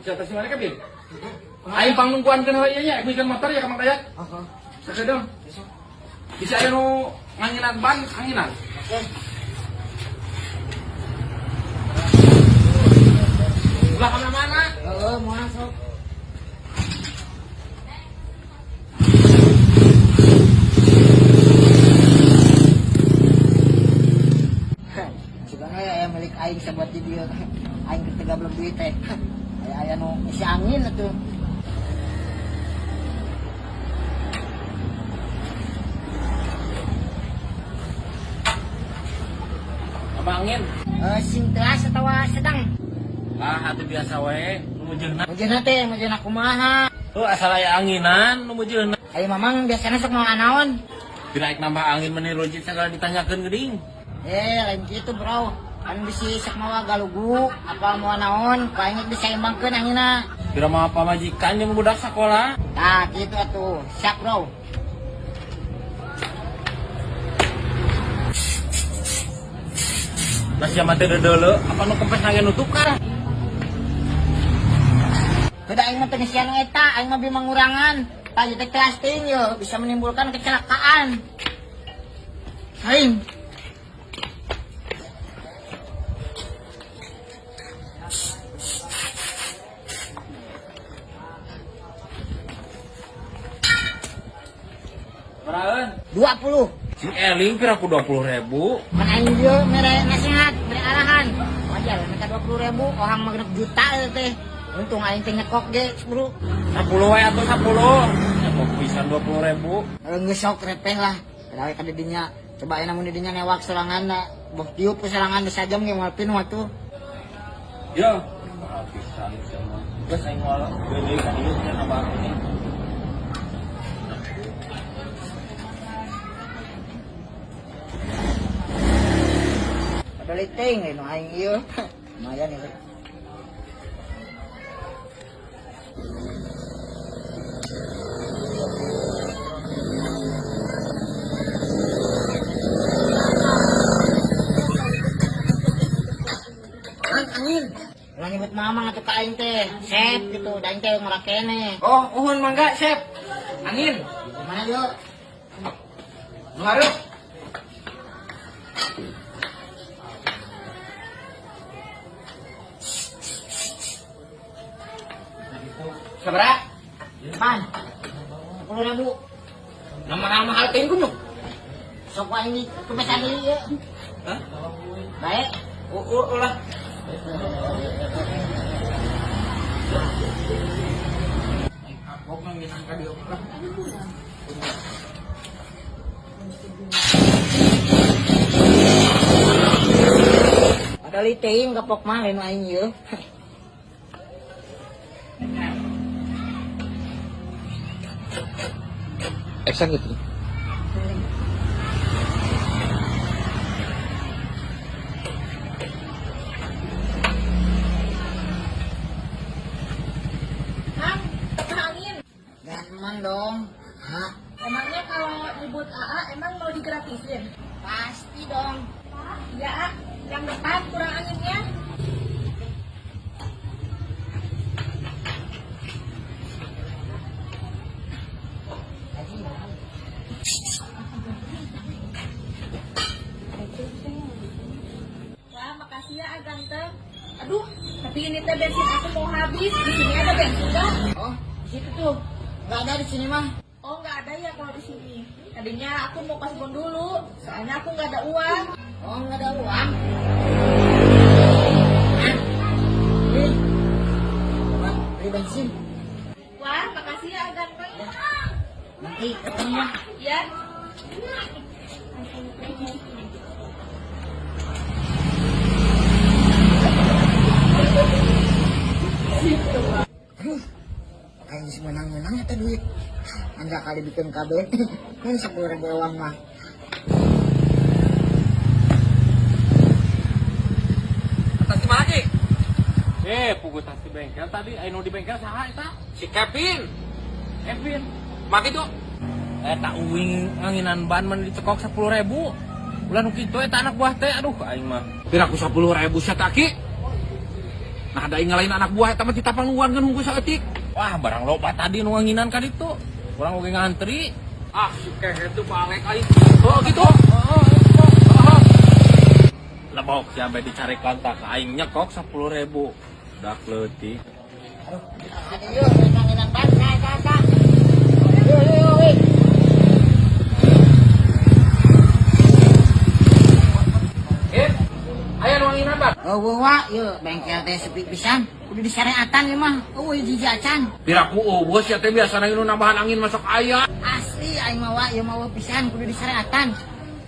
Siapa sih mana kabin? Aing pangnungkuan kan heuh nya, bikin motor ya ka Mang Dayat. Heeh. Sakedong. Bisa aya nu nganginan ban, anginan. Oke. Ulah ka mana? Heeh, mau masuk. Sebenarnya ya milik aing sahabat di dia. Aing ketega belum duit teh. Aya nu isi angin atuh. Apa angin? Sing teas atawa sedang. Ah, atuh biasa we, nu meujeunna. Mujana teh, mujana kumaha. Tuh asal aya anginan, nu meujeunna. Ayo mamang biasanya sok mau naon. Dinaik nambah angin menirujit segala ditanyakeun geuning. Lain gitu bro. Kan bisa sok mau galugu, apa mau naon, paling bisa imbangkeun angina. Kira mah pamajikan jeung budak sakola. Nah, gitu atuh. Siap bro. Da sia mah teu deuleu, apa nu kempes nage nu tukar? Beda aing mah teu sian eta, aing mah beuh mangurangan. Tadi teh plastik yo bisa menimbulkan kecelakaan. Aing. Baraeun. 20. Si Eling kira ku 20.000. Kan aing dia mere nasihat, mere arahan. Wajar mereka 20.000, orang mah genep juta teh. Untung aing teh nyekok ge, bro. 10 wae atuh 10. Nyekok pisan 20.000. Geus sok repeh lah. Padahal ka didinya coba aya namun didinya newak serangan da. Boh tiup serangan disajam ge moal pinu atuh. Yo. Pisan sama. Geus aing moal gede ka ieu nya nambah ini. Ada liting nu aing ieu. Lumayan ya. Angin. Ulah nyebut mamang atuh ka aing teh. Sep gitu, da aing teh ngorakene. Oh, uhun mangga, Chef. Angin. Gimana yuk? Nu hareup. Sabaraha? Pan. 10.000. Na mahal-mahal teuing kudu. Sok wae ini kepesan ieu ya. Hah? Baik. Ulah. Kapok nang minangka dieu ka. Ada liting kapok mah lain aing ieu. Eksan gitu. Kang, angin. Gaman dong. Hah? Emangnya kalau nyebut AA emang mau digratisin? Pasti dong. Ya, yang depan kurang anginnya. Wah, makasih ya, ganteng. Aduh, tapi ini teh bensin aku mau habis. Di sini ada bensin nggak? Oh, di situ tuh. Gak ada di sini mah. Oh, nggak ada ya kalau di sini. Tadinya aku mau paspon dulu, soalnya aku nggak ada uang. Oh, nggak ada uang. Hah? Beli bensin. Wah, makasih ya, ganteng. Nanti ketemu ya. Ya. Aduh, kayak si menang-menang eta duit. Anda kali bikin KB. Kan 10.000 uang mah. Atas si Maji. Pugu tas di bengkel tadi, anu di bengkel saha eta? Si Kevin. Kevin. Maki tuh. Eta uwing anginan ban man dicekok 10.000. Ulah nu kitu eta anak buah teh, aduh aing mah. Pira ku 10.000 sataki? Nah, ada ngalahin anak buah eta mah ditapanguan kan hungkul saeutik. Wah, barang loba tadi nu nganginan ka ditu. Urang oge ngantri. Ah, si kehe itu balik aing. Oh, gitu. Lebok sampai dicari kontak aing nyekok 10.000. Dak leutik. Aduh, yuk, kangenan banget, kakak. Yuk, weh. Aya nu nganginan, Bang. Oh, wah, yuk, bengkel teh sepi pisan. Kudu disareatan ieu mah. Oh, jiji acan. Piraku eueuh sia teh biasana nu nambahan angin masuk aya. Asli aing mah wa, ieu mah pisan kudu disareatan.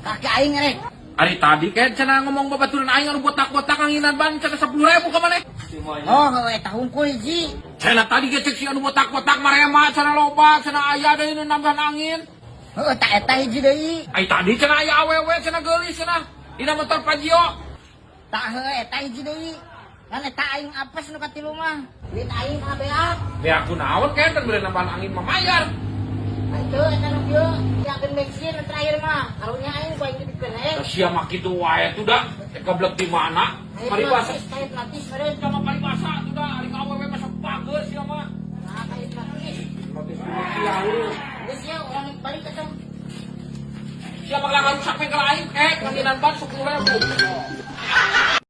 Kaki aing rek. Ari tadi kan cenah ngomong babaturan aing anu botak-botak anginan ban cenah 10.000 ka maneh. Oh, eta hungkul hiji. Cenah tadi ge cek si anu botak-botak marema cenah loba cenah aya deui nu nambahan angin. Heuh, eta hiji deui. Ai tadi cenah aya awewe cenah geulis cenah. Dina motor Pajio. Tah heuh, eta hiji deui. Kan eta aing apes nu katilu mah. Duit aing kana beak. Be aku naon kan beli nambahan angin mah mayar. Itu eta nu kieu, diakeun bensin nu terakhir mah. Karunya aing ku aing dikerek. Sia mah kitu wae tuh dah. Keblek di mana? Mari basa. Kayak pelatih meureun. Sama mari basa tuh dah. Ari ka awewe mah sok bageus sia mah. Nah, kayak pelatih. Mobil kieu. Geus ya urang balik ka tong. Siapa yang rusak bengkel aing? Anginan ban 10.000.